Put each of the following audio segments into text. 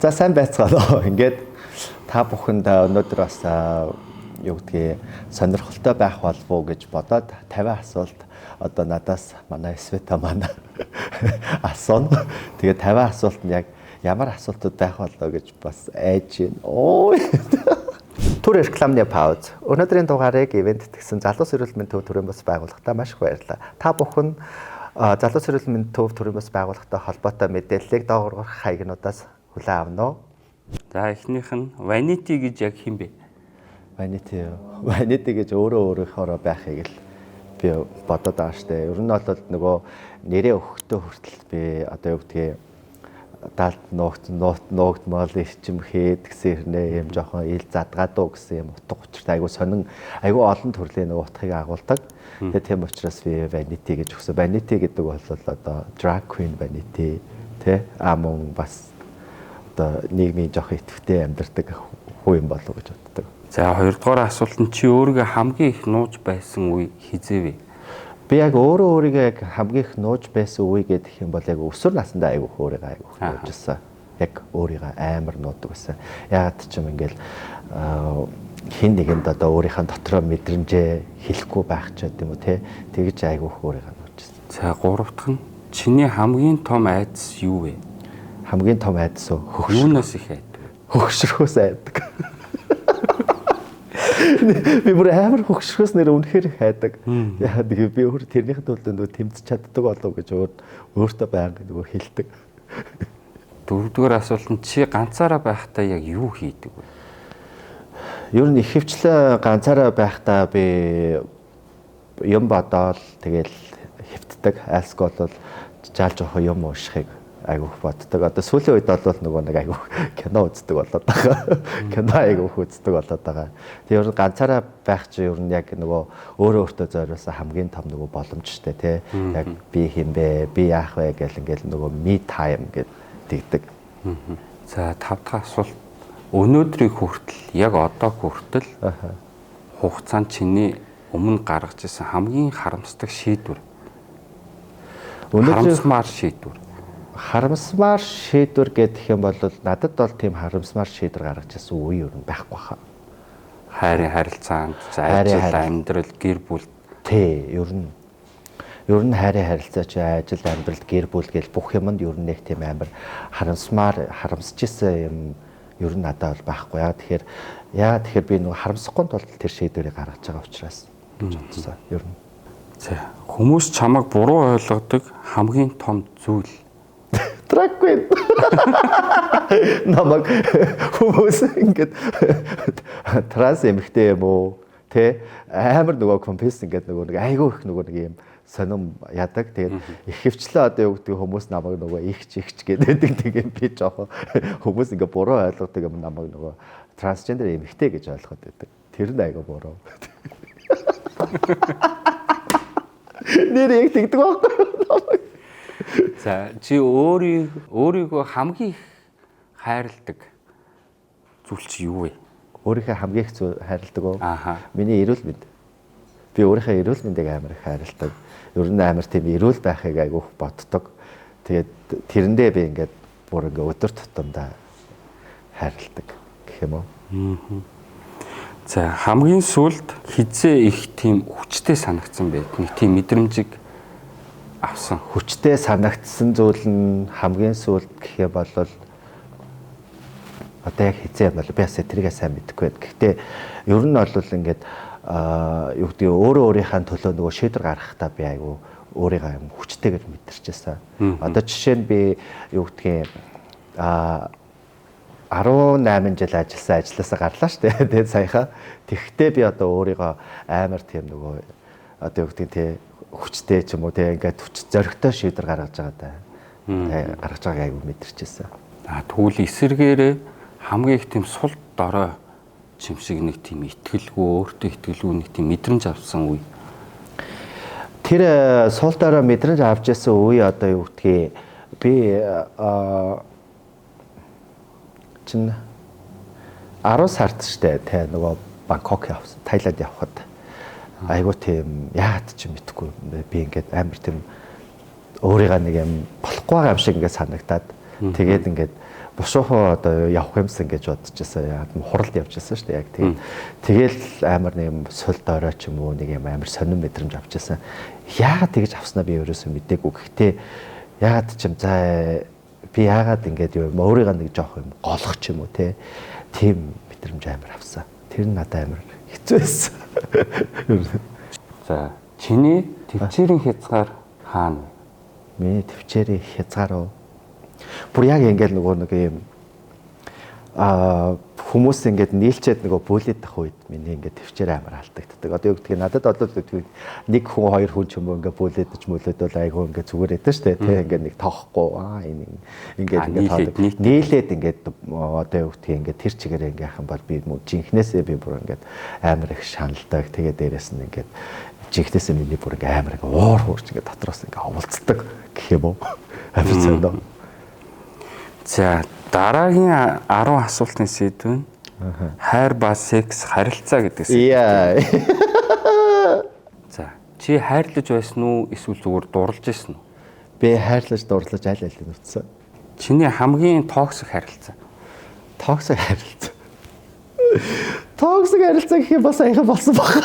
За сайн байцгаана. Ингээд та бүхэнд өнөөдөр бас юу гэдгийг сонирхолтой байх болов уу гэж бодоод 50 асуулт одоо надаас манай Света манай асууна. Тэгээд 50 асуулт нь яг ямар асуултууд байх болоо гэж бас айж байна. Ой. Түр рекламны пауз. Өнөөдрийн дугаарыг ивент гэсэн залуус эрүүл мэндийн төв төрийн бас байгууллагатай маш их баярлалаа. Та бүхэн залуус эрүүл мэндийн төв төрийн бас байгууллагатай холбоотой мэдээллийг доогуур хаягнуудаас хүлээн авна уу? За эхнийх нь Vanity гэж яг хэн бэ? Vanity гэж өөрийнхөө байхыг л би бодоод байгаа штэ. Ер нь бол нөгөө нэрээ өгөхдөө хүртэл би одоо юу гэдгийг далд нуугдмал ирчим хэд гэсэн хэрнээ юм жоохон ил задгаадуу гэсэн юм утга учиртай айгу сонин айгу олон төрлийн нөгөө утгыг агуулдаг. Тэгээ тийм учраас би Vanity гэж өгсөн. Vanity гэдэг бол одоо drag queen Vanity тэ амун бас одоо нийгмийн жоохон идэвхтэй амьдардаг хүн юм болов уу гэж боддог. За хоёрдугаар асуулт нь чи өөрийгөө хамгийн их нууж байсан үе хизээ вэ? Би яг өөрийгөө яг хамгийн их нууж байсан үе гэдэг юм бол яг өсвөр насндаа айгу өөрийгөө айгу нуужсан. Яг өөрийгөө амар нуудаг байсан. Яагаад ч юм ингээл хин нэгэнд одоо өөрийнхөө дотроо мэдрэмжээ хэлэхгүй байх ч гэдэг юм уу те. Тэгж айгу өөрийгөө нуужсан. За гурав дахь нь чиний хамгийн том айдас юу вэ? Хамгийн том айдас уу? Юунаас их айдаг? Хөгшрөхөөс айдаг. Би бүр амар хөгшрөхөөс нэр үнэхээр их айдаг. Яа би өөр тэрнийхээ төлд нөгөө тэмцэж чаддаг болов гэж өөртөө байнга нөгөө хэлдэг. Дөрөвдүгээр асуулт нь чи ганцаараа байхдаа яг юу хийдэг вэ? Ер нь их хвчлээ ганцаараа байхдаа би юм бодоол тэгэл хэвтдэг. Айлсгүй бол жаал жоох юм уушхыг айгуух боддог. Одоо сүүлийн үед бол нөгөө нэг айгуух кино үздэг болоод байгаа. Кино айгуух үздэг болоод байгаа. Тэгээ ер нь ганцаараа байх чинь ер нь яг нөгөө өөртөө зориулсан хамгийн том нөгөө боломжтой тий. Яг би хинбэ, би яах вэ гэл ингээл нөгөө me time гэдэг. За 5 дахь асуулт. Өнөөдрийг хүртэл яг одоо хүртэл хугацаанд чиний өмнө гаргаж ирсэн хамгийн харамсдаг шийдвэр. Харамсмаар шийдвэр. Харамсмаар шийдвэр гэдэг юм бол надад бол тийм харамсмаар шийдвэр гаргаж ирсэн үе юу байхгүй хаа. Хайрын харилцаанд, ажил, амьдрал, гэр бүл тий ер нь хайрын харилцаа чи ажил, амьдрал, гэр бүл гэл бүх юмд ер нь нэг тийм амар харамсаж исэн юм ер нь надад бол байхгүй. Яа тэгэхээр би нэг харамсахгүй тул тэр шийдвэрийг гаргаж байгаа учраас гэж бодсон ер нь. За хүмүүс чамайг буруу ойлгодог хамгийн том зүйл drag queen. Намайг хүмүүс ингээд транс эмэгтэй юм уу? Тэ амар нөгөө компьютерс ингээд нөгөө нэг айгүй их нөгөө нэг юм сонирм ядаг. Тэгээд их хвчлээ одоо юу гэдэг хүмүүс намайг нөгөө ихч гэдэг тийм би жоохон хүмүүс ингээд буруу ойлгодог юм намайг нөгөө трансгендер эмэгтэй гэж ойлгоод байдаг. Тэр нь айгүй буруу. Нэр яг тэгдэг байхгүй. За чи өөрийгөө хамгийн их хайрладаг зүйл чи юу вэ? Өөрийнхөө хамгийн их хайрладаг уу? Миний эрүүл мэнд. Би өөрийнхөө эрүүл мэндийг амар их хайрладаг. Ер нь амар тийм эрүүл байхыг айгүйх боддог. Тэгээд тэрэндээ би ингээд бүр ингээд өдөр тутамдаа хайрладаг гэх юм уу? За хамгийн сүүлд хизээ их тийм хүчтэй санагдсан бэ? Нэг тийм мэдрэмжийг авсан. Хүчтэй санагдсан зүйл нь хамгийн сүүлд гэх юм бол одоо яг хизээ юм бол би бас тэрийгээ сайн мэдэхгүй байна. Гэхдээ ер нь бол ингээд юу гэдэг өөрийнхөө төлөө нөгөө шийдвэр гаргахтаа би айгу өөрийгөө юм хүчтэйгээр мэдэрчээсэн. Одоо жишээ нь би юу гэдгийг 18 жил ажилласан ажлаасаа гарлаа шүү дээ. Тэгээд саяхан тэгхдээ би одоо өөрийгөө амар тийм нөгөө одоо юу гэдгийг тий хүчтэй ч юм уу тий ингээд зоригтой шийдвэр гаргаж байгаа даа. Гаргаж байгааг айгүй мэдэрчээсэн. Тэгвэл эсэргээрээ хамгийн их тийм сул дорой чимшиг нэг тийм итгэлгүй өөртөө итгэлгүй нэг тийм мэдрэмж авсан үе. Тэр сул дорой мэдрэмж авч ясан үе одоо юу гэдгийг би чин 10 сард штэ тий нөгөө Бангкок явсан. Таиланд явхад айгуу тийм яагаад ч юм мэдэхгүй би ингээд амар тийм өөрийгөө нэг юм болохгүй байгаа юм шиг ингээд санагдаад тэгээд ингээд бушуухан одоо явах юмсан гэж бодож байсан. Яг хуралд явж байсан шүү дээ. Яг тэгээд тэгэл амар нэг юм сул дорой ч юм уу нэг юм амар сонирн мэдрэмж авч байсан. Яагаад тэгж авснаа би өөрөөсөө мэдээгүй. Гэхдээ яагаад ч юм за би яагаад ингэж юм өөрийгөө нэг жоох юм голох ч юм уу тийм мэдрэмж амар авсан. Тэр нь надад амар хэцүү байсан. За чиний төвчээрийн хязгаар хаана вэ? Миний төвчээрийн хязгаар уу? Бүр яг ингээл нэг юм хүмүүс ингээд нийлчээд бөөлөдөх үед миний ингээд төвчээр амар алдагддаг. Одоо юу гэдгийг надад одоо нэг хүн хоёр хүн ч юм уу ингээд бөөлөдөж мөлөдөл айгүй ингээд зүгээр байдаг шүү дээ. Тэ ингээд нэг тоохгүй энэ ингээд нийлээд ингээд одоо юу гэдгийг ингээд тэр чигээр ингээд яхан бол би жинхнээсээ би бүр ингээд амар их шаналдаг. Тэгээ дээрээс нь ингээд жинхнээсээ миний бүр ингээд амар ингээд уур хуурч ингээд дотроос ингээд оволцдог гэх юм уу. Амар зөв. За дараагийн 10 асуултын сэдв нь хайр ба секс харилцаа гэдэг сэдв. За чи хайрлаж байсан уу эсвэл зүгээр дурлаж байсан уу? Би хайрлаж дурлаж аль аль нь утсан. Чиний хамгийн токсик харилцаа. Токсик харилцаа. Токсик харилцаа гэх юм бас аяхан болсон баг.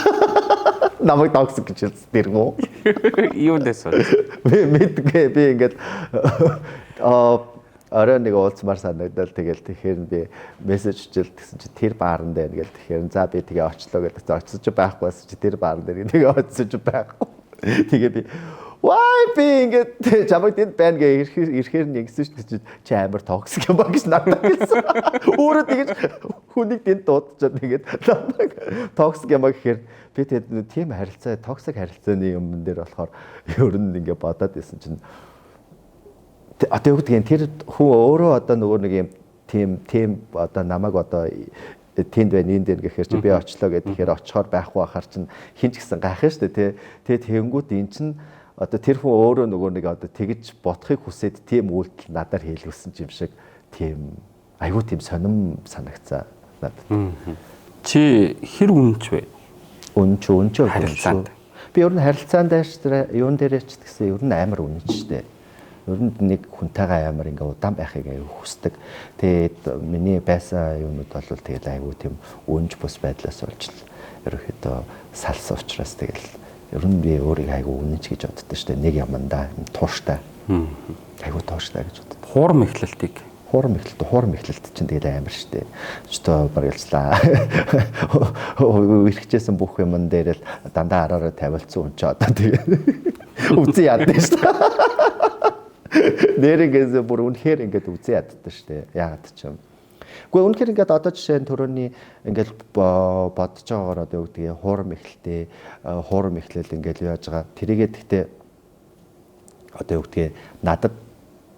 Намайг токсик гэж хэлсэн Юу лээс вэ? Би мэдгүй би ингээд орой нэг уулзмаар санагдал тэгэл тэгэхээр би мессеж хичээл гэсэн чи тэр баарн дээр ингээл тэгэхээр за би тэгээ очлоо гэдэг очиж байхгүй бас чи тэр баарн дээр тэгээ очиж байхгүй. Тэгээ би why би ингээд чамайг тэнд байна гэ ирэхээр нэгсэн чи амар токсик юм ба гэж надад хэлсэн. Өөрөө тэгэж хүнийг тэнд дуудчихад тэгээд намайг токсик юм ба гэхээр би тэгээд тийм харилцаа токсик харилцааны юм дээр болохоор ер нь ингээд бодоод байсан чинь одоо юу гэдгийг тэр хүн өөрөө одоо нөгөө нэг юм тийм одоо намайг одоо тэнд байна энд байна гэхээр чи би очлоо гэхээр очихоор байхгүй байхаар чинь хин ч гэсэн гайхах шүү дээ тэгээ тэгэнгүүт эн чинь одоо тэр хүн өөрөө нөгөө нэг одоо тэгж бодохыг хүсээд тийм үйлдэл надаар хийлгэсэн юм шиг тийм айгүй тийм сонирм санагцаа надад. Чи хэр үнэнч вэ? Үнэнч харилцаанд. Би ер нь харилцаанд юун дээрээ ч гэсэн ер нь амар үнэнч шүү дээ. Ер нь нэг хүнтэйгээ амар ингээ удаан байхыг хүсдэг. Тэгээд миний байсан юмуд бол тэгэл айгүй тийм үнж бус байдлаас болж ерөөхдөө салсан учраас тэгэл ер нь би өөрийгөө айгүй үнэнч гэж боддоо шүү дээ. Нэг ямандаа тууштай. Айгүй тууштай гэж боддог. Хуурам эхлэлт чинь тэгэл амар шүү дээ. Өчтөө баргалцлаа. Ирчихсэн бүх юм дээр л дандаа араараа тавилцсан унчаа одоо тэгээ үзэн яддаг шүү дээ. Нэрээс бүр үнэхээр ингээд үзээ яддаг шүү дээ. Яагаад ч юм. Гэхдээ үнэхээр ингээд одоо жишээ нь төрөний ингээд бодож байгаагаар одоо юу гэдгийг хуурам эхлэл ингээд яаж байгаа. Тэрийгээ гэхдээ одоо юу гэдгийг надад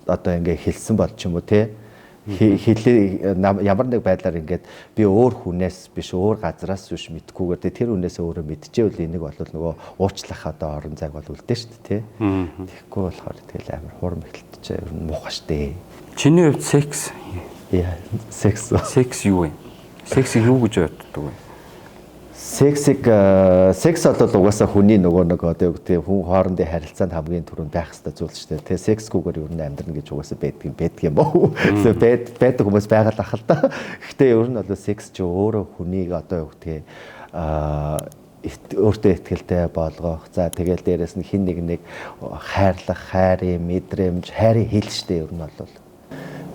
одоо ингээд хэлсэн бол ч юм уу те ямар нэг байдлаар ингээд би өөр хүнээс биш өөр газраас биш мэдхгүйгээр тэр хүнээс өөрөө мэдчихвэл энийг бол нөгөө уучлах одоо орон зайг бол үлдээ шүү дээ тэгэхгүй болохоор тэгэл амар хуурам эхэлтэж ер нь муухай штэ. Чиний хувьд секс юу вэ? Секс юу гэж боддог вэ? Секс бол угаасаа хүний нөгөө нэг одоо юу гэдэг хүн хоорондын харилцаанд хамгийн түрүүнд байх хэрэгтэй зүйл шүү дээ. Тэгээ сексгүйгээр ер нь амьдрна гэж угаасаа байдаг юм боо. Байдаг хүмүүс байгаа л ах л да. Гэхдээ ер нь бол секс чи өөрөө хүнийг одоо юу гэдэг өөртөө ихтэй болгох. За тэгэл дээрэс нь хин нэг хайрлах, хайрын мэдрэмж, хайрын хэл шүү дээ ер нь бол.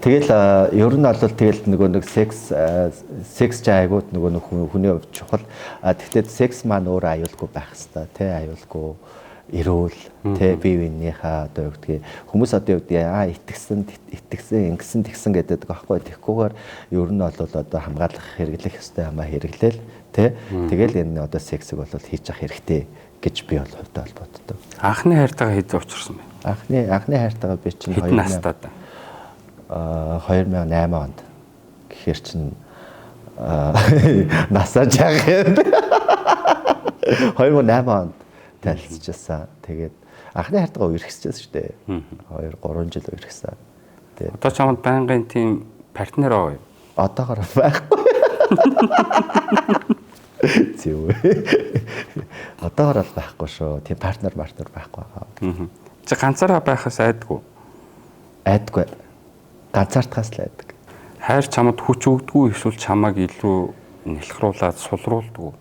Тэгэл ер нь бол тэгэл нөгөө нэг секс ч айгууд нөгөө хүний хувьд чухал. Тэгтээ секс маань өөрөө аюулгүй байх хэвээр тий аюулгүй эрүүл тий бие биенийхээ одоо юу гэдгийг хүмүүс одоо юу гэдгийг итгэсэн тэгсэн гэдэг байхгүй. Тэгэхгүйгээр ер нь бол одоо хамгаалах хэрэглэх ёстой хамаа хэрэглээл тий тэгэл энэ одоо сексийг бол хийж явах хэрэгтэй гэж би бол хувьдаа боддог. Анхны хайртайгаа хэд зурчирсан бэ? Анхны хайртайгаа би чинь 2 настайд 2008 онд гэхэр чин насаа жаах юм. 2008 онд танилцчихсан. Тэгээд анхны хайртайгаа үерхсчихсэн шүү дээ. 2-3 жил үерхсэн. Тэгээд одоо чамд байнгын тийм партнер аа юу? Одоогоор байхгүй. Зөв. Одоогоор л байхгүй шүү. Тийм партнер байхгүй байгаа. Чи ганцаараа байхаас айдгүй. Айдгүй. Ганцаардхаас л айдаг. хайр чамд хүч өгдөггүй эсвэл чамайг илүү нэлхруулаад сулруулдаг уу?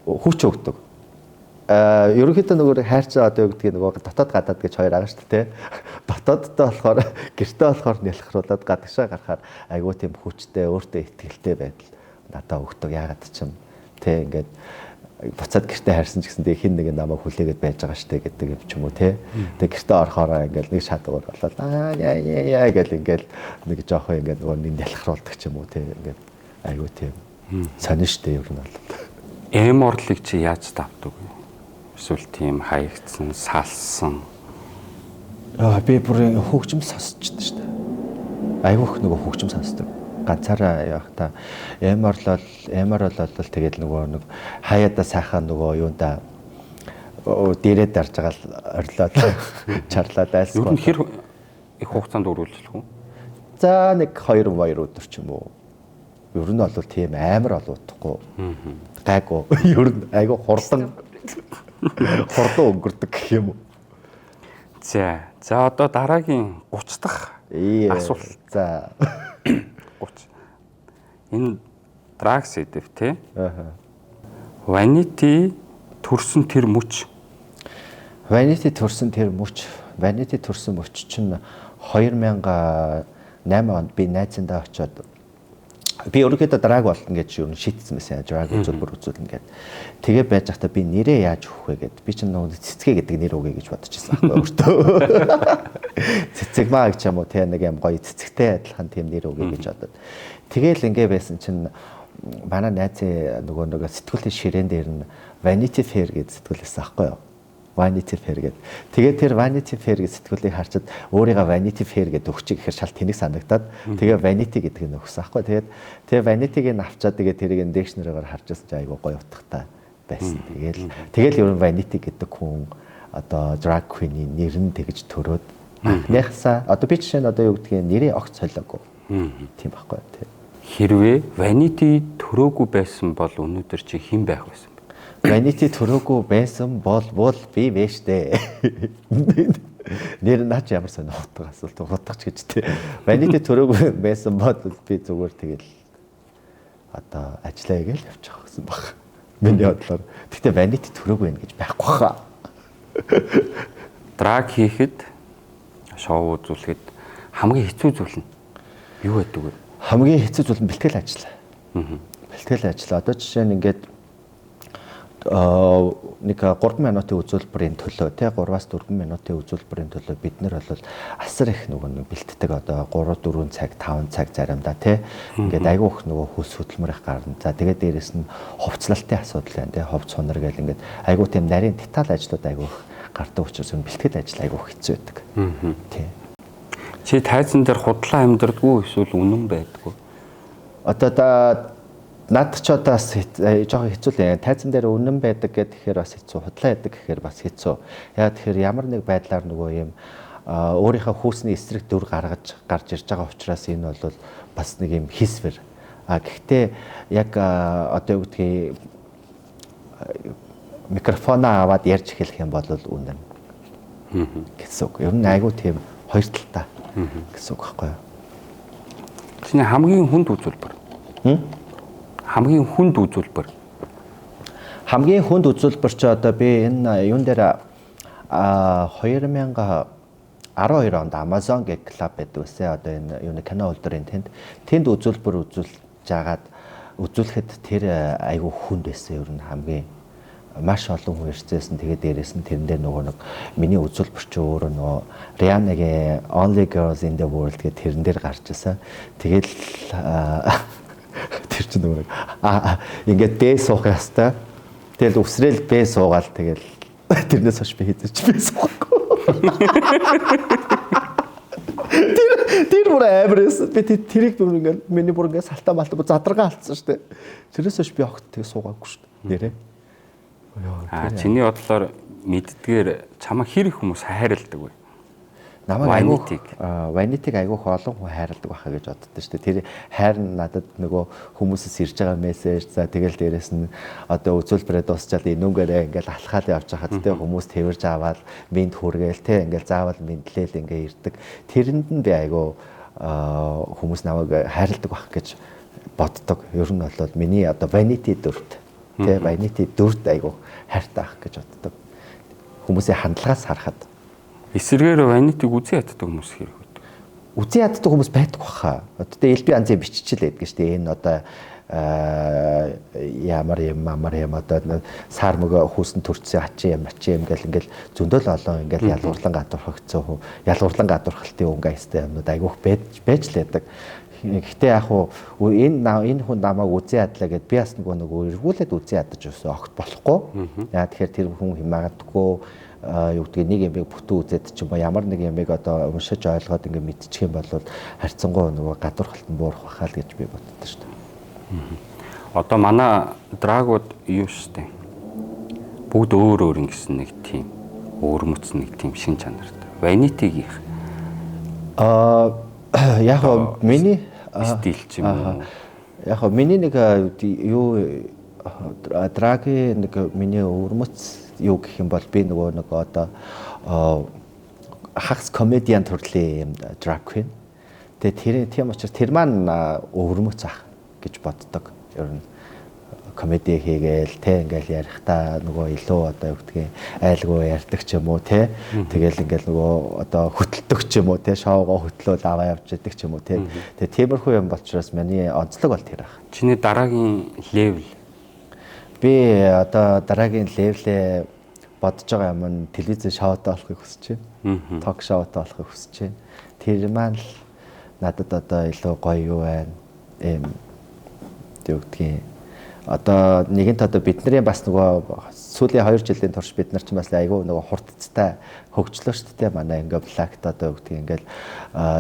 Хүч өгдөг. Ерөнхийдөө нөгөө хайрцаа одоо юу гэдгийг нөгөө дотоод гадаад гэж хоёр байгаа шүү дээ. Дотооддоо болохоор гэртээ болохоор нялхруулад гадагшаа гарахаар айгүй тийм хүчтэй өөртөө ихтэй байдал надад өгдөг. Яагаад ч юм те ингээд буцаад гэртээ хайрсан ч гэсэн хин нэг намайг хүлээгээд байж байгаа штэ гэдэг юм ч юм уу те. Тэгээ гэртээ орохоор ингээд нэг шатгаар болоод яа гэл ингээд нэг жоохон ингээд нөгөө нэг нялхруулдаг ч юм уу те. Ингээд айгүй тийм сонин штэ ер нь бол. Эм орлыг чи яаж давдаг вэ? Эсвэл тийм хаягдсан, салсан. Би бүр хөгжим сонсчихдээ шүү дээ. Айгүйх нөгөө хөгжим сонсдог. Ганцаараа явахдаа эмэр болол тэгээд нөгөө нэг хаяада сайхан нөгөө юунда дээрээ дарж байгаа л орлоод чарлаад айлсгүй. Ер нь хэр их хугацаанд өрүүлжлэх үү? За нэг 2 өдөр ч юм уу. Ер нь бол тийм амар олоодохгүй. Гайгүй. Ер нь айгүй хурдан өнгөрдөг гэх юм уу. За одоо дараагийн 30 дахь асуулт. За 30. Энэ Drax Edif те. Vanity төрсөн тэр мөч. Vanity төрсөн мөч чинь 2008 онд би найзандаа очиод би өөрөөдөө драг болно гэж юу шийдсэн байсан. Драг үзүүлнэ гэд. Тэгээ байж захта би нэрээ яаж өгөх вэ гэд. Би чинь нөгөө цэцгээ гэдэг нэр өгье гэж бодож байсан байхгүй өөртөө. Цэцэг маа гэж юм уу те нэг юм гоё цэцэгтэй адилхан тийм нэр өгье гэж бодод. Тэгээл ингэ байсан чинь манай найзын нөгөө сэтгүүлийн ширээн дээр нь Vanity Fair гэж сэтгүүлсэн байхгүй юу? Vanity Fair гэдэг. Тэгээд тэр Vanity Fair гэж сэтгүүлийг харчаад өөрийгөө Vanity Fair гэдэг өгчих гэхээр шал тэнэг санагдаад тэгээ Vanity гэдэг нь өгсөн аахгүй. Тэгээ Vanity-г нь авчаад тэгээ тэрийг дикшнэригээр харж байсан чинь айгүй гоё утгатай байсан. Тэгэл ер нь Vanity гэдэг хүн одоо drag queen-ийн нэр нь тэгж төрөөд анхныхсаа одоо би жишээ нь одоо юу гэдгийг нэрээ огт солиогүй. Тийм байхгүй тий. Хэрвээ Vanity төрөөгүй байсан бол өнөөдөр чи хэн байх байсан? Vanity төрөөгүй байсан бол би вэ штэ. Нэр наач ямар сонь утга асуулт утгач гэж тий. Vanity төрөөгүй байсан бол би зүгээр тэгэл одоо ажиллая гэж явчих гэсэн баг. Миний бодлоор. Гэхдээ Vanity төрөөгүй байх гэж байхгүй хаа. Драг хийхэд шоу үзүүлэхэд хамгийн хэцүү зүйл нь юу байдаг вэ? Хамгийн хэцүү зүйл нь бэлтгэл ажил. Бэлтгэл ажил. Одоо жишээ нь ингээд нэг 3 минутын үзүүлбэрийн төлөө тий 3-аас 4 минутын үзүүлбэрийн төлөө бид нар бол асар их нөгөө бэлтдэг одоо 3 4 цаг 5 цаг заримдаа тий ингээд айгүй их нөгөө хөлс хөдөлмөр их гарна. За тэгээд дээрэс нь хувцлалтын асуудал байна тий хувц хунар гэл ингээд айгүй тийм нарийн деталь ажлууд айгүй их гардаг учраас бэлтгэл ажил айгүй хэцүү байдаг. Тий. Чи тайзан дээр худлаа амьдрдаггүй эсвэл үнэн байдаггүй? Одоо над ч одоо жоохон хэцүү л тайзан дээр үнэн байдаг гэхээр бас хэцүү, худлаа байдаг гэхээр бас хэцүү. Яа тэгэхээр ямар нэг байдлаар нөгөө юм өөрийнхөө хүүсний эсрэг дүр гарч ирж байгаа учраас энэ бол бас нэг юм хийсвэр. Гэхдээ яг одоо юу гэдгийг микрофоноо аваад ярьж эхлэх юм бол үнэн. Гэсэн үг. Ер нь айгүй тийм хоёр талтай гэсэн үг байхгүй юу? Чиний хамгийн хүнд үзүүлбэр. Хамгийн хүнд үзүүлбэр чи одоо би энэ юун дээр 2012 онд Amazon гэх клуб байдаг үсэ одоо энэ юуны кино үйлдвэрийн тэнд үзүүлбэр үзүүлэхэд тэр айгүй хүнд байсан ер нь хамгийн маш олон хүн ирсэнсэн тэгээд дээрээс нь тэрэн дээр нөгөө нэг миний үзүүлбэр чи өөрөө нөгөө Rihanna-гийн Only Girls in the World гэх тэрэн дээр гарч ирсэн. Тэгээд тэр чинь нөгөө ингээд дээ суух ястай. Тэгэл үсрээл бээ суугаал тэгэл тэрнээс хойш би хийдэж бээ суухгүй. Тэр бүр амарс би тэрийг бүр ингээд миний бүр ингээд салтаа малтаа задрагаа алдсан шүү дээ. Тэрнээс хойш би огт тэг суугаагүй шүү дээ. Нэрээ. Чиний бодлоор мэддгээр чамаа хэр их хүмүүс хайрладаг вэ? Намайг Vanity-г айгүйх олон хүн хайрладаг байхаа гэж боддоо шүү дээ. Тэр хайр нь надад нөгөө хүмүүсээс ирж байгаа мессеж за тэгэл дээрэс нь одоо үзүүлбэрээ дуусчаад инүүгээрээ ингээл алхаад явж хахад тэ хүмүүс тэрж аваад минт хүргээл тэ ингээл заавал мэдлээл ингээ ирдэг. Тэрэнд нь би айгүй хүмүүс намайг хайрладаг байх гэж боддог. Ер нь бол миний одоо vanity дүрт тий vanity дүрт айгу хайртай байх гэж боддог. Хүмүүсийн хандлагаас харахад эсрэгээр vanity-г үзэн яддаг хүмүүс хэрэг үү? үзэн яддаг хүмүүс байдаг баха. Одоо элби анзын биччихэл байдаг шүү дээ. Энэ одоо ямар юм одоо сар мөгөө хүүсэн төрцсөн ачи юм гэл ингээл зөндөл олон ингээл ялгуурлан гадуурхагдсан ялгуурлан гадуурхалтын өнгө айстай юмнууд айгүйх байж л байдаг. Гэхдээ яг уу энэ хүн намайг үзэн ядлаа гэд би бас нөгөө эргүүлээд үзэн ядаж өсөө огт болохгүй. Яа тэгэхээр тэр хүн химаадаггүй юу гэдгийг нэг ямиг бүтэн үзээд ч юм уу ямар нэг ямиг одоо уншиж ойлгоод ингээ мэдчих юм бол харьцангуй нөгөө гадуурхалт нь буурах байхаа л гэж би боддог шүү дээ. Одоо манай драгууд юу штэ. Бүгд өөр ингэсэн нэг тийм өөрмөц нэг тийм шин чанартай. Vanity-г яг миний стил ч юм уу. Яг миний нэг юу драгийн нэг миний өөрмөц юу гэх юм бол би нөгөө нэг одоо хагас комедиан төрлийн юм drag queen. Тэгээ тийм учраас тэр маань өөрмөц ах гэж боддог. Ер нь комеди хийгээл те ингээл ярихдаа нөгөө илүү одоо юу гэдгийг айлгүй ярьдаг ч юм уу те тэгэл ингээл нөгөө одоо хөтэлдэг ч юм уу те шоугоо хөтлөөл аваа явж идэг ч юм уу те тэгээ тиймэрхүү юм болчроос миний онцлог бол тэр ах. Чиний дараагийн левел би одоо дараагийн левлээ бодож байгаа юм нь телевизэн шоутай болохыг хүсэж байна. Ток шоутай болохыг хүсэж байна. Тэр маань л надад одоо илүү гоё юу байна. Эм юу гэдгийг одоо нэгэнт одоо бидний бас нөгөө сүүлийн 2 жилийн турш бид нар ч бас айгүй нөгөө хурдцтай хөгжлөө шүү дээ манай ингээ блакт одоо юу гэдгийг ингээл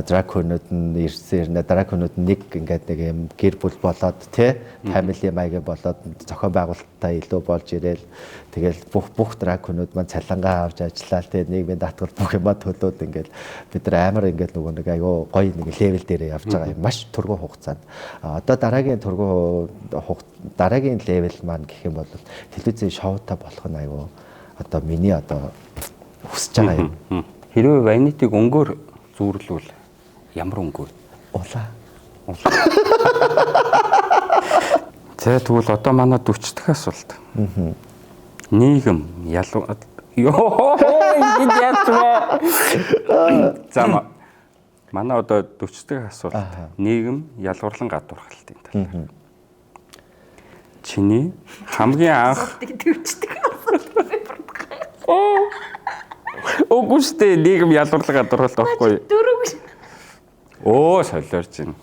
драконууд нь ирсэн драконууд нэг ингээд нэг юм гэр бүл болоод те family маяг болоод зохион байгуулалтаа илүү болж ирээл тэгэл бүх драконууд маань цалингаа авч ажиллаад те нийгмийн даатгал бүх юмаа төлөөд ингээл бид нар амар ингээд нөгөө нэг айгүй гоё нэг левел дээр явж байгаа юм маш тургуй хугацаанд одоо дараагийн дараагийн левел маань гэх юм бол телевизийн шоутай болох нь айгүй одоо миний одоо хүсэж байгаа юм. Хэрвээ vanity-г өнгөөр зүүрлүүл ямар өнгөө? Улаа. За тэгвэл одоо манай 40 дахь асуулт. Нийгэм ялуу ёо ингэж яатваа. За манай одоо 40 дахь асуулт. Нийгэм ялгуурлан гадуурхалтын талаар. Чиний хамгийн анх 40 дахь асуулт Үгүй шүү нийгэм ялгуурлан гадуурхалт авахгүй. дөрөв. Оо солиорч байна.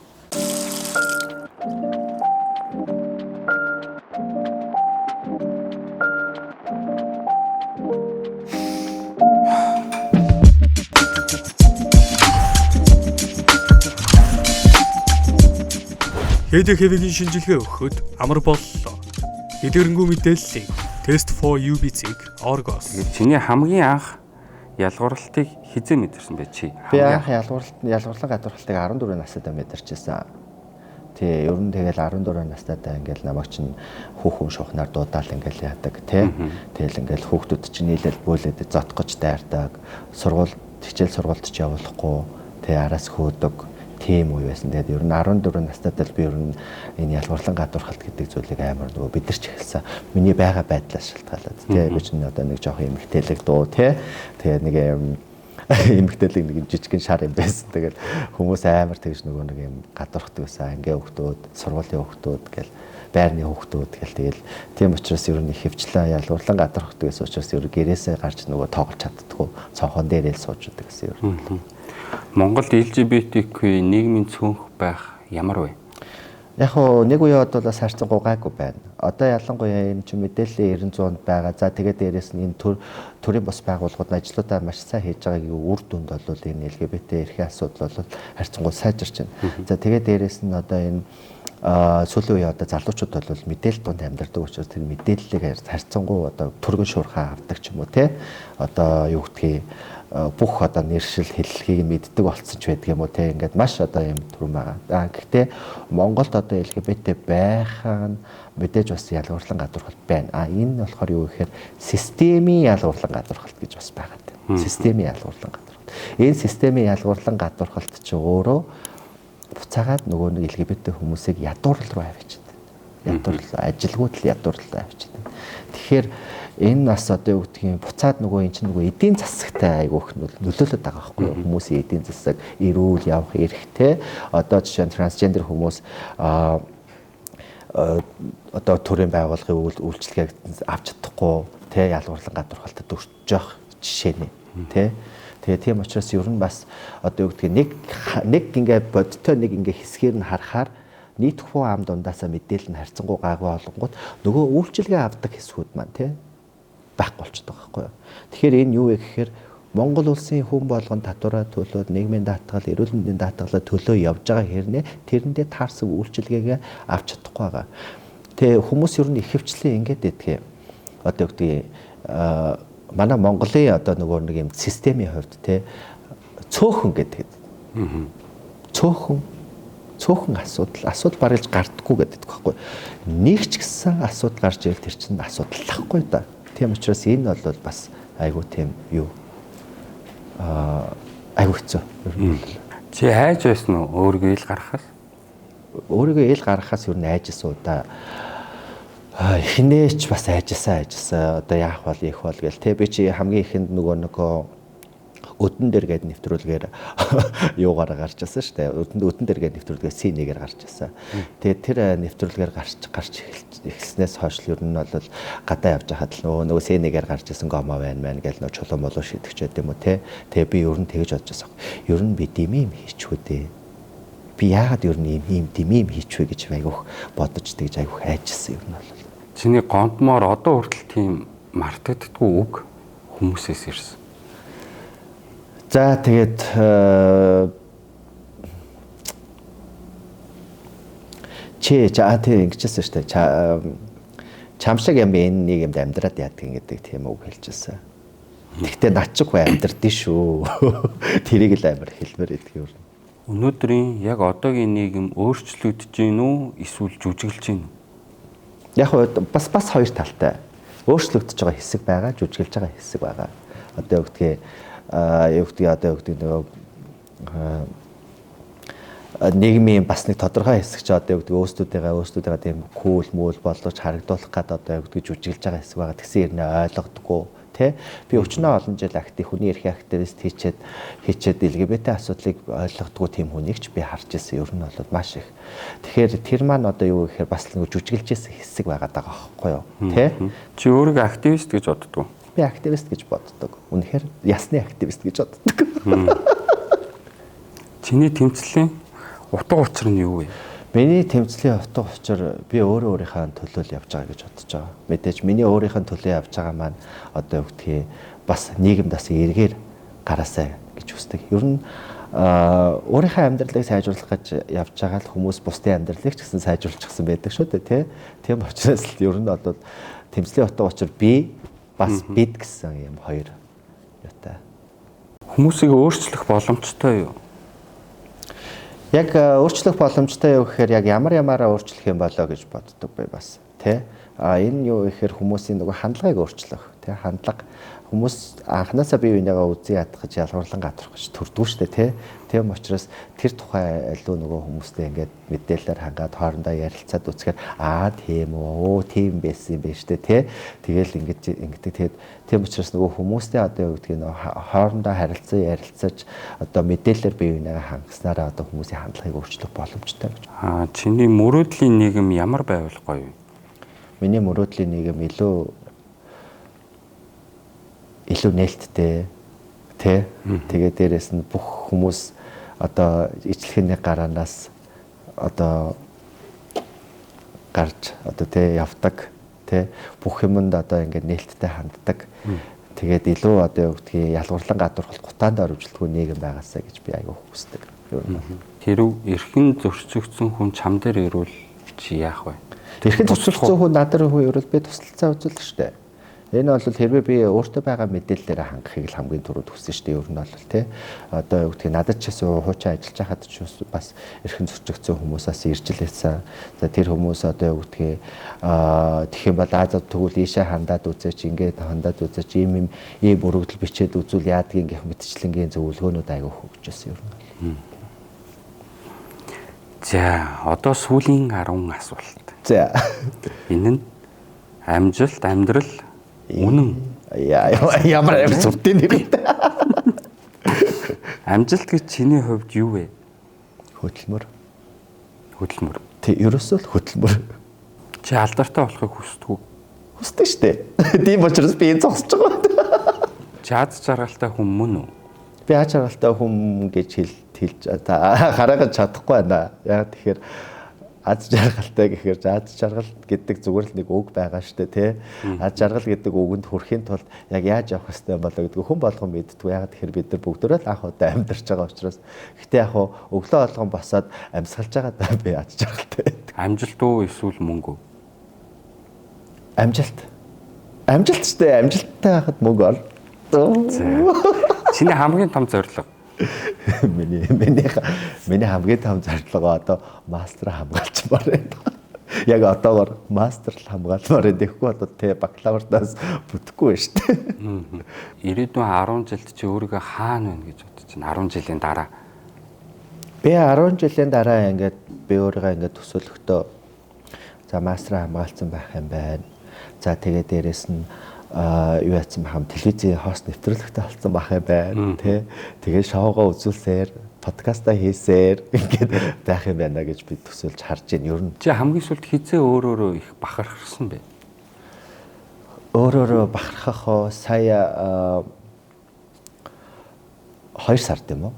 Хэдэ хэвийн шинжилгээ өгөхөд амар боллоо. Эдгэрэнгүй мэдээллийг Test for UBC-г Orgos. Чиний хамгийн анх ялгуурлалтыг хизээ мэдэрсэн бэ чи? Би анх ялгуурлан гадуурхалтыг 14 настай мэдэрчээсэн. Тий, ер нь тэгэл 14 настайдаа ингээл намайг чинь хүүхэн шуухнаар дуудаал ингээл яадаг тий. Тэгэл ингээл хүүхдүүд чинь нийлэл бөөлөд зотох гэж дайрдаг. Хичээл сургуульд ч явуулахгүй. Тий, араас хөөдөг. Тийм үе байсан. Тэгээд ер нь 14 настайдаа би ер нь энэ ялгуурлан гадуурхалт гэдэг зүйлийг амар нөгөө бидэрч эхэлсэн. Миний байгаа байдлаас шалтгаалаад тий би чинь одоо нэг жоох эмгтээлэг дуу тий. Тэгээд нэг эмгтээлэг нэг жижигхэн шар юм байсан. Тэгээд хүмүүс амар тэгж нөгөө нэг юм гадуурхдаг байсан. Ангийн хүүхдүүд, сургуулийн хүүхдүүд гэл байрны хүүхдүүд гэл тэгэл тийм учраас ер нь хөвчлээ ялгуурлан гадуурхдаг гэсэн учраас ер гэрээсээ гарч нөгөө тоглож чаддаггүй. Цонхон дээрээ л сууж байдаг гэсэн ер нь. Монголд LGBTQ нийгмийн цөөнх байх ямар вэ? Яг хоо нэг үе бол бас харьцангуй гайгүй байна. Одоо ялангуяа энэ ч мэдээллийн 900-д байгаа. За тэгээд дээрэс нь энэ төрийн бус байгууллагууд ажлуудаа маш сайн хийж байгаагийн үр дүнд бол энэ LGBT эрхийн асуудал бол харьцангуй сайжирч байна. За тэгээд дээрэс нь одоо энэ сүүлийн үе одоо залуучууд бол мэдээлэл донд амьдардаг учраас тэр мэдээллийг харьцангуй одоо түргэн шуурхаа авдаг ч юм уу те. Одоо юу гэдгийг бүх одоо нэршил хэллэгийг мэддэг болцсон ч байдаг юм уу те ингээд маш одоо юм төрм байгаа. Гэхдээ Монголд одоо LGBT байхаа мэдээж бас ялгуурлан гадуурхалт байна. Энэ нь болохоор юу гэхээр системийн ялгуурлан гадуурхалт гэж бас байгаа. Системийн ялгуурлан гадуурхалт. Энэ системийн ялгуурлан гадуурхалт чи өөрөө буцаагаад нөгөө нэг LGBT хүмүүсийг ядуурл руу авчиад. Ядуурл ажилгүйд л ядуурл авчиад. Тэгэхээр энэ нас одоо юу гэдгийг буцаад нөгөө эн чинь нөгөө эдийн засагтай айгүйх нөлөөлөд байгаа байхгүй юу? Хүмүүсийн эдийн засаг эрүүл явах эрхтэй. Одоо жишээ нь трансгендер хүмүүс одоо төрийн байгууллагын үйлчлэгийг авч чадахгүй тэ ялгуурлан гадуурхалтад өртөж явах жишээ нэ тэ. Тэгээ тийм учраас ер нь бас одоо юу гэдгийг нэг ингээ бодтой нэг ингээ хэсгээр нь харахаар нийт хуу ам дундаасаа мэдээлэл нь харьцангуй гайгүй олонгууд нөгөө үйлчлэгээ авдаг хэсгүүд маань тэ байхгүй болчихдог байхгүй юу. Тэгэхээр энэ юу вэ гэхээр Монгол улсын хүн болгон татвараа төлөөд нийгмийн даатгал, эрүүл мэндийн даатгалаа төлөө явж байгаа хэрнээ тэрэндээ таарсан үйлчилгээгээ авч чадахгүй байгаа. Тэгээ хүмүүс ер нь ихэвчлэн ингэж яддаг. Одоо үгдээ манай Монголын одоо нөгөө нэг юм системийн хувьд те цөөхөн гэдэг. Цөөхөн асуудал барилж гардаггүй гэдэг байхгүй. Нэг ч гэсэн асуудал гарч ирэл тэр чинь асуудал лахгүй да. Тийм учраас энэ бол бас айгүй тийм юу айгүй хэцүү. Чи хайж байсан уу өөрийгөө ил гаргахаас? Өөрийгөө ил гаргахаас юу найжсан удаа хинээч бас айжсан. Одоо яах бол их бол гэл те би чи хамгийн ихэнд нөгөө өдөн дээр гээд нэвтрүүлгээр юугаар гарч ирсэн шүү дээ. Өдөн дээр гээд нэвтрүүлгээр C1-ээр гарч ирсэн. Тэгээд тэр нэвтрүүлгээр гарч эхэлснээс хойш ер нь бол гадаа явж хахад л нөгөө C1-ээр гарч ирсэн гомо байна гэж нөгөө чулуун болоо шидэгч байт юм уу те. Тэгээд би ер нь тэгэж бодож байсан. Ер нь би дими юм хийчихвэ дээ. Би яагаад ер нь ийм дими юм хийчихвэ гэж айгүйх бодож тэгж айгүйх айжсан ер нь бол. Чиний гонтмоор одоо хүртэл тийм мартагддаггүй үг хүмүүсээс ирсэн. За тэгээд тийм ингэжсэн шүү дээ. Чам шиг юм энэ нэг юмд амьдраад яадаг гэдэг тийм үг хэлжсэн. Гэхдээ над чиг амьдрдээ шүү. Тэрийг л амар хэлмээр идэх юм. Өнөөдрийн яг одоогийн нийгэм өөрчлөгдөж гин үү эсвэл жүжиглэж гин үү? Яг бас хоёр талтай. Өөрчлөгдөж байгаа хэсэг байгаа, жүжиглэж байгаа хэсэг байгаа. Одоо нөгөө нийгмийн бас нэг тодорхой хэсэг ч одоо өөрсдүүдээ тийм кул мөл болгож харагдуулах гэдэг одоо жүжиглэж байгаа хэсэг байгаа. Тэгсэн хэрнээ ойлгодоггүй тий. Би өчнөө олон жил хүний эрхийн активист хийчээд LGBT асуудлыг ойлгодоггүй тийм хүнийг ч би харж ирсэн. Ер нь бол маш их. Тэгэхээр тэр маань одоо юу гэхээр бас нэг жүжиглэж ирсэн хэсэг байгаа даа байхгүй юу тий. Чи өөрийгөө активист гэж боддог уу? Би активист гэж боддог. Үнэхээр ясны активист гэж боддог. Чиний тэмцлийн утга учир нь юу вэ? Миний тэмцлийн утга учир би өөрийнхөө төлөө явж байгаа гэж бодож байгаа. Мэдээж миний өөрийнхөө төлөө явж байгаа маань одоо үгдхий бас нийгэмд бас эргээр гараасай гэж хүсдэг. Ер нь өөрийнхөө амьдралыг сайжруулах гэж явж байгаа л хүмүүс бусдын амьдралыг ч гэсэн сайжруулчихсан байдаг шүү дээ тий. Тийм учраас л ер нь одоо тэмцлийн утга учир би бас бид гэсэн юм хоёр юутай. Хүмүүсийг өөрчлөх боломжтой юу? Яг өөрчлөх боломжтой юу гэхээр яг ямаараа өөрчлөх юм болоо гэж боддог бай бас тий. Энэ юу гэхээр хүмүүсийн нөгөө хандлагыг өөрчлөх тий. Хандлага хүмүүс анханасаа бие бинийгаа үзий ядах гэж ялгуурлан гадрах гэж төрдгөө штэ тий. Тийм учраас тэр тухай илүү нөгөө хүмүүстэй ингээд мэдээлэлээр хангаад хоорондоо ярилцаад үзэхээр тийм үү тийм байсан юм байна штэ тий. Тэгэл ингээд тийм учраас нөгөө хүмүүстэй одоо юу гэдгийг хоорондоо ярилцаж одоо мэдээлэлээр бие бинийгаа хангаснараа одоо хүмүүсийн хандлагыг өөрчлөх боломжтой гэж. Чиний мөрөөдлийн нийгэм ямар байвал гоё вэ? Миний мөрөөдлийн нийгэм илүү нээлттэй тий. Тэгээ дээрэс нь бүх хүмүүс одоо ижлэхний гараанаас одоо гарч одоо тий явдаг тий. Бүх юмд одоо ингээд нээлттэй ханддаг. Тэгээд илүү одоо юу гэдгийг ялгуурлан гадуурхалт гутаанд орвжлдгүй нийгэм байгаасаа гэж би аягүй хүсдэг. Хэрв эрхэн зөрчигдсөн хүн чам дээр ирвэл чи яах вэ? Эрхэн зөрчигдсөн хүн надад ирвэл би туслалцаа үзүүлдэг шүү дээ. Энэ бол хэрвээ би өөртөө байгаа мэдээллээр хангахыг л хамгийн түрүүд хүссэн шүү дээ. Ер нь бол тий. Одоо юу гэдгийг надад ч гэсэн хуучин ажиллаж байхад ч бас эрхэн зөрчигдсөн хүмүүсээс иржлээсэн. За тэр хүмүүс одоо юу гэдгийг тэгэх юм бол тэгвэл ийшээ хандаад үзээч, ингээд хандаад үзээч, ийм өргөдөл бичээд үзүүл яадгийн гэх мэтчлэнгийн зөвлөгөөнүүд аягүй хөгжөөсөн ер нь. За одоо сүүлийн 10 асуулт. За. Энэ нь амжилт, амьдрал, үнэн. Ямар зүртийн нэр. Амжилт гэж чиний хувьд юу вэ? Хөдөлмөр. Хөдөлмөр. Тэ ерөөсөө л хөдөлмөр. Чи алдартай болохыг хүсдэг үү? Хүсдэг шүү дээ. Тийм учраас би энэ зогсож байгаа. Чи аз жаргалтай хүн мөн үү? Би аз жаргалтай хүн гэж хэлж хараагаад чадахгүй байна. Яг тэгэхээр аз жаргалтай гэхээр аз жаргал гэдэг зүгээр л нэг үг байгаа шүү дээ, тий. Аз жаргал гэдэг үгэнд хүрэхин тулд яг яаж явах хэрэгтэй болоо гэдэг хүн болгон мэддэг. Яг тэгэхээр бид нар бүгдөө л анх удаа амьдарч байгаа учраас гэтээ яг өглөө болгон босоод амьсгалж байгаа би аз жаргалтай байдаг. Амжилт уу эсвэл мөнгө үү? Амжилт. Амжилт шүү дээ. Амжилттай байхад мөнгө ол. Чиний хамгийн том зорилго. Миний хамгийн том зорилго одоо мастер хамгаалчмаар байна. Яг одоогор мастер л хамгаалмаар байна. Тэгэхгүй одоо тэ бакалавртаас бүтэхгүй шүү дээ. Ирээдүйн 10 жилд чи өөрийгөө хаана байна гэж бодож байна? 10 жилийн дараа. Би 10 жилийн дараа ингээд би өөрийгөө ингээд төсөөлөхдөө за мастер хамгаалсан байх юм байна. За тэгээ дээрэс нь юу яцсан бахам телевизийн хост нэвтрүүлэгтэй болсон байх юм байна тий. Тэгээ шоугаа үзүүлсээр подкаста хийсээр ингээд байх юм байна гэж би төсөөлж харж байна. Ер нь чи хамгийн сүүлд хизээ өөрөөрөө их бахархсан бэ? Өөрөөрөө бахархах сая 2 сард юм уу?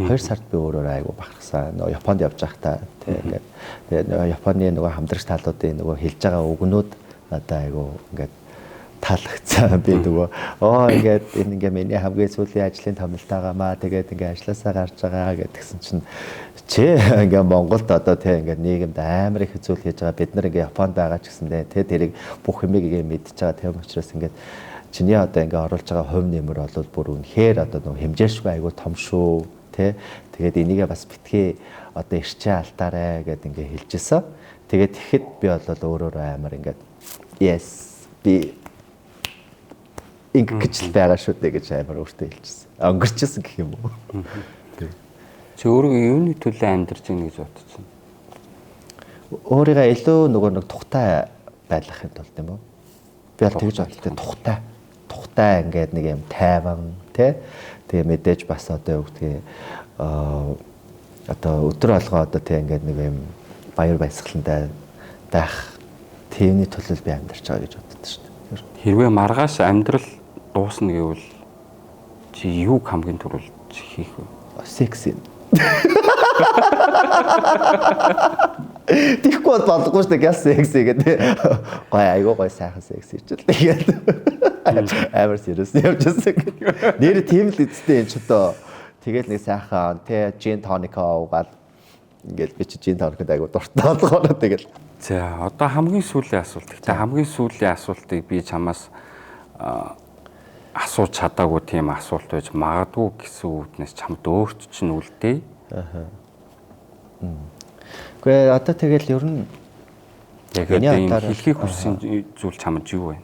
2 сард би өөрөөрөө айгу бахархсан. Нөгөө Японд явж байхдаа тий ингээд тэгээ Японы нөгөө хамдрагч таалуудын нөгөө хэлж байгаа үгнүүд надад айгу ингээд таалагдсан. Би нөгөө ингээд энэ ингээ миний хамгийн сүүлийн ажлын томилтойгоомаа тэгээд ингээ ажилласаа гарч байгаа гэдгсэн чинь чи ингээ Монголд одоо тий ингээ нийгэмд амар их зүйл хийж байгаа. Бид нар ингээ Японд байгаа ч гэсэндээ тий тэрийг бүх юмыг ингээ мэдж байгаа. Тийм учраас ингээ чиний одоо ингээ оруулж байгаа хувь нэмэр бол бүр үнэхээр одоо нөгөө хэмжээшгүй айгүй том шүү тий. Тэгээд энийгээ бас битгий одоо ирчээ алдаарэ гэд ингээ хэлжсэн. Тэгээд тэгэхэд би бол өөрөөрөө амар ингээ yes би ингэж л байгаа шүү дээ гэж амар өөртөө хэлчихсэн. Өнгөрчихсэн гэх юм уу. Чи өөрөө юуны төлөө амьдарч ийн гэж бодож байна? Өөрийгөө илүү нөгөө нэг тухтай байлгахын тулд юм уу? Би бол тэгж бодлоо тухтай. Тухтай ингээд нэг юм тайван тий. Тэгээ мэдээж бас одоо юу гэдгийг одоо өдөр алгаа одоо тий ингээд нэг юм баяр баясгалантай байх тиймний төлөө би амьдарч байгаа гэж боддог шүү дээ. Хэрвээ маргааш амьдрал дуусна гэвэл чи юуг хамгийн түрүүлж хийх вэ? Секси. Тэгэхгүй болдоггүй шүү дээ. Гяс секси гэдэг. Гой айгуу гой сайхан секси хичээл. Тэгээд амар serious явжсэн. Нэр тийм л эцтэй энэ ч одоо тэгэл нэг сайхан тэ gin tonic уугаад ингээл би чи gin tonic айгуу дуртай болгоо тэгэл. За одоо хамгийн сүүлийн асуулт. Гэтэ хамгийн сүүлийн асуултыг би чамаас асууж чадаагүй тийм асуулт байж магадгүй гэсэн үүднээс чамд өөрт чинь үлдээ. Гэхдээ одоо тэгэл ер нь яг энэ хэлхийг хүссэн зүйл чамд юу вэ?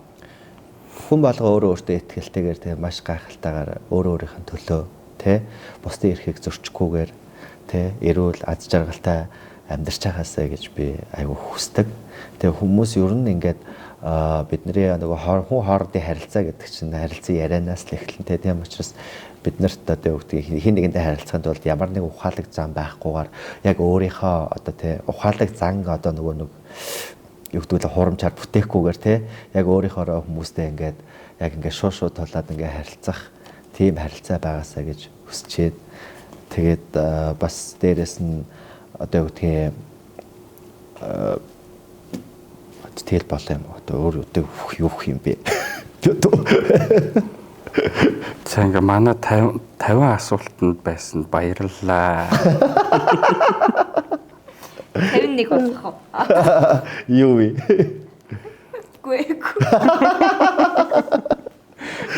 Хүн болго өөрөө өөртөө ихтгэлтэйгээр тэгээ маш гайхалтайгаар өөрөө өөрийнх нь төлөө тэ бусдын эрхийг зөрчихгүйгээр тэ эрүүл аз жаргалтай амьдарч байгаасаа гэж би айгүй хүсдэг. Тэгээ хүмүүс ер нь ингээд бидний нөгөө хүн хоорондын харилцаа гэдэг чинь харилцан ярианаас л эхэлнэ. Тийм учраас бид нарт одоо юу гэдэг хин нэгэндээ харилцахад бол ямар нэг ухаалаг зам байхгүйгээр яг өөрийнхөө одоо тий ухаалаг зан одоо нөгөө нэг юу гэдэг л хурамчаар бүтэхгүйгээр тий яг өөрийнхөө хүмүүстэй ингээд яг ингээд шууд тулаад ингээд харилцах тийм харилцаа байгаасаа гэж хүсчээд тэгээд бас дээрэс нь одоо юу гэдгийг тэгэл болоо юм одоо өөр юу юм бэ? За ингээ манай 50 асуултанд байсан баярлалаа. 51 болох уу? Юу вэ? Гүй.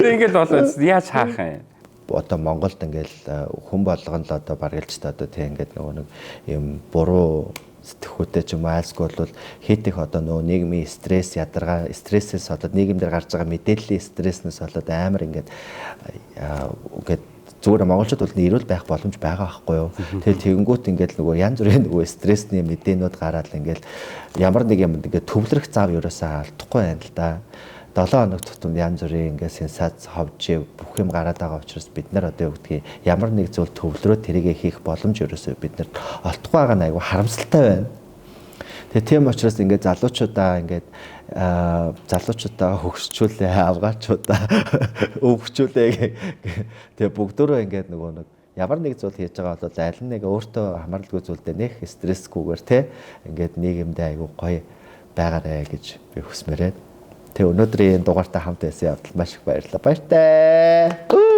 Тэгэл болоо яаж хаах юм? Одоо Монголд ингээл хүн болгон л одоо баргалжтай одоо тийм ингээд нөгөө нэг юм буруу сэтгхүүтэй ч юм айлсгүй бол хит их одоо нөгөө нийгмийн стресс ядаргаа стрессээс болоод нийгэмдэр гарч байгаа мэдээллийн стресснээс болоод амар ингээд зүгээр монголчууд бол эрүүл байх боломж байгаа байхгүй юу. Тэгэл тэгэнгүүт ингээд нөгөө янз бүрийн нөгөө стрессний мэдээнүүд гараад ингээд ямар нэг юм ингээд төвлөрөх зав ерөөсөө алдахгүй байна л да. 7 хоног тутамд янз бүрийн ингээд сенсац ховж бүх юм гараад байгаа учраас бид нар одоо юу гэдгийг ямар нэг зүйл төвлөрөө тэрийгэ хийх боломж ерөөсөө бид нарт олдохгүй байгаа нь айгүй харамсалтай байна. Тэгээ тийм учраас ингээд залуучуудаа хөгсчүүлээ, авгаачуудаа өвгчүүлээ. Тэгээ бүгдөө ингээд нөгөө нэг ямар нэг зүйл хийж байгаа бол аль нэг өөртөө хамааралгүй зүйлдээ нэх стрессгүйгээр те ингээд нийгэмдээ айгүй гоё байгаарэ гэж би хүсмээрээ. Тэгээ өнөөдрийн дугаартаа хамт байсан явдал маш их баярлалаа. Баяртай.